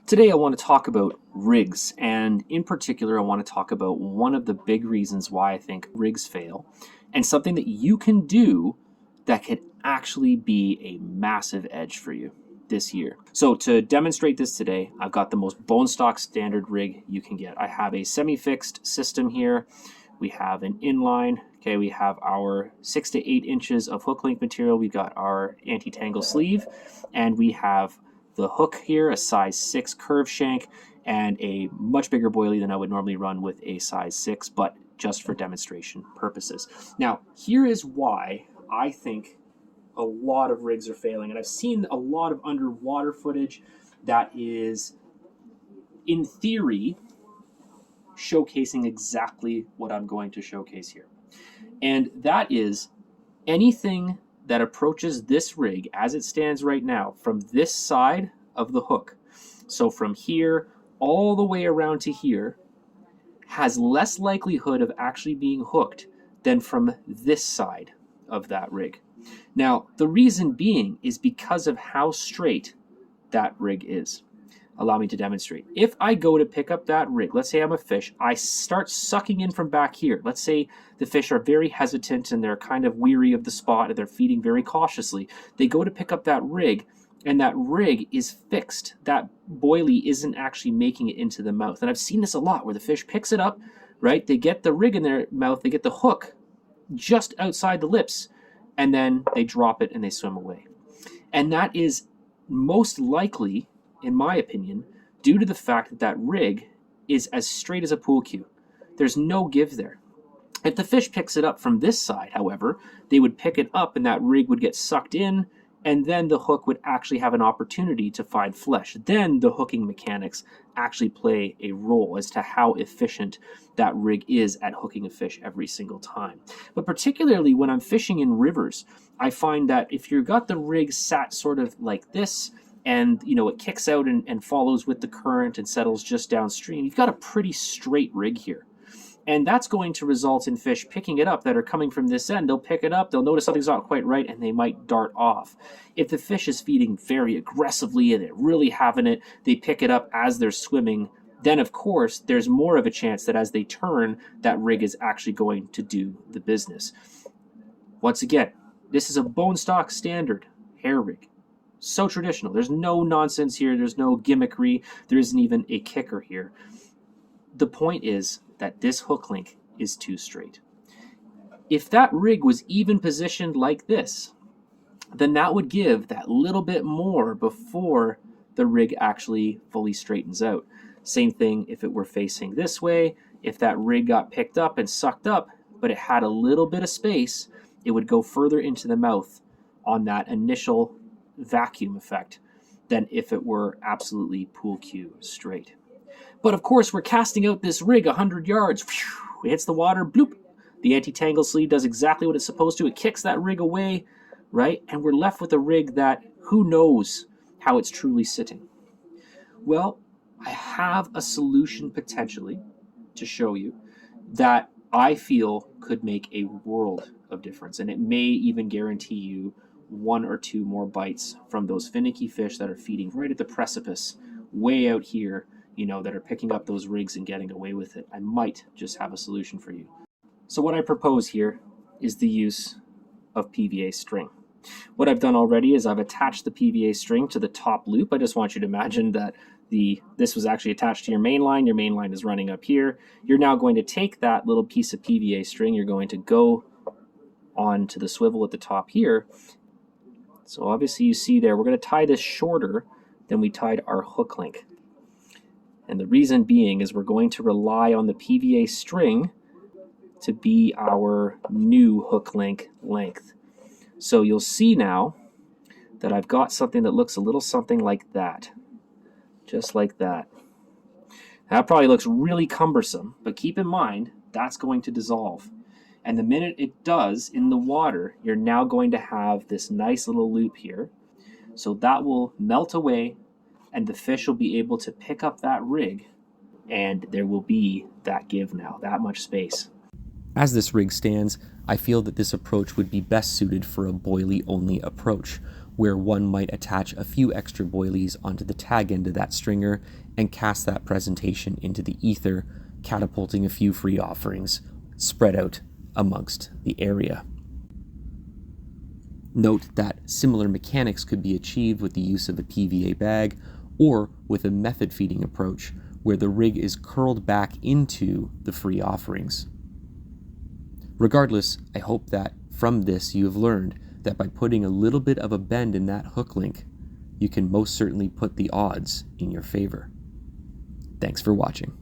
Today I want to talk about rigs, and in particular I want to talk about one of the big reasons why I think rigs fail, and something that you can do that could actually be a massive edge for you this year. So to demonstrate this today, I've got the most bone stock standard rig you can get. I have a semi-fixed system here. We have an inline. Okay, we have our 6 to 8 inches of hook link material. We've got our anti-tangle sleeve, and we have the hook here, a size 6 curve shank, and a much bigger boilie than I would normally run with a size 6, but just for demonstration purposes. Now, here is why I think a lot of rigs are failing, and I've seen a lot of underwater footage that is, in theory, showcasing exactly what I'm going to showcase here. And that is anything that approaches this rig as it stands right now from this side of the hook, so from here all the way around to here, has less likelihood of actually being hooked than from this side of that rig. Now, the reason being is because of how straight that rig is. Allow me to demonstrate. If I go to pick up that rig, let's say I'm a fish, I start sucking in from back here. Let's say the fish are very hesitant and they're kind of weary of the spot and they're feeding very cautiously. They go to pick up that rig and that rig is fixed. That boilie isn't actually making it into the mouth. And I've seen this a lot where the fish picks it up, right? They get the rig in their mouth, they get the hook just outside the lips, and then they drop it and they swim away. And that is most likely, in my opinion, due to the fact that that rig is as straight as a pool cue. There's no give there. If the fish picks it up from this side, however, they would pick it up and that rig would get sucked in, and then the hook would actually have an opportunity to find flesh. Then the hooking mechanics actually play a role as to how efficient that rig is at hooking a fish every single time. But particularly when I'm fishing in rivers, I find that if you've got the rig sat sort of like this, and it kicks out and follows with the current and settles just downstream, you've got a pretty straight rig here. And that's going to result in fish picking it up that are coming from this end. They'll pick it up, they'll notice something's not quite right, and they might dart off. If the fish is feeding very aggressively and they're really having it, they pick it up as they're swimming, then of course there's more of a chance that as they turn, that rig is actually going to do the business. Once again, this is a bone stock standard hair rig. So traditional. There's no nonsense here. There's no gimmickry. There isn't even a kicker here. The point is that this hook link is too straight. If that rig was even positioned like this, then that would give that little bit more before the rig actually fully straightens out. Same thing if it were facing this way. If that rig got picked up and sucked up, but it had a little bit of space, it would go further into the mouth on that initial vacuum effect than if it were absolutely pool cue straight. But of course, we're casting out this rig 100 yards. It hits the water, bloop. The anti-tangle sleeve does exactly what it's supposed to. It kicks that rig away, right? And we're left with a rig that who knows how it's truly sitting. Well, I have a solution potentially to show you that I feel could make a world of difference. And it may even guarantee you 1 or 2 more bites from those finicky fish that are feeding right at the precipice, way out here, that are picking up those rigs and getting away with it. I might just have a solution for you. So what I propose here is the use of PVA string. What I've done already is I've attached the PVA string to the top loop. I just want you to imagine that this was actually attached to your main line. Your main line is running up here. You're now going to take that little piece of PVA string. You're going to go onto the swivel at the top here. So obviously you see there, we're going to tie this shorter than we tied our hook link. And the reason being is we're going to rely on the PVA string to be our new hook link length. So you'll see now that I've got something that looks a little something like that. Just like that. That probably looks really cumbersome, but keep in mind, that's going to dissolve. And the minute it does in the water, you're now going to have this nice little loop here. So that will melt away and the fish will be able to pick up that rig and there will be that give now, that much space. As this rig stands, I feel that this approach would be best suited for a boilie only approach, where one might attach a few extra boilies onto the tag end of that stringer and cast that presentation into the ether, catapulting a few free offerings spread out amongst the area. Note that similar mechanics could be achieved with the use of a PVA bag or with a method feeding approach where the rig is curled back into the free offerings. Regardless, I hope that from this you have learned that by putting a little bit of a bend in that hook link, you can most certainly put the odds in your favor. Thanks for watching.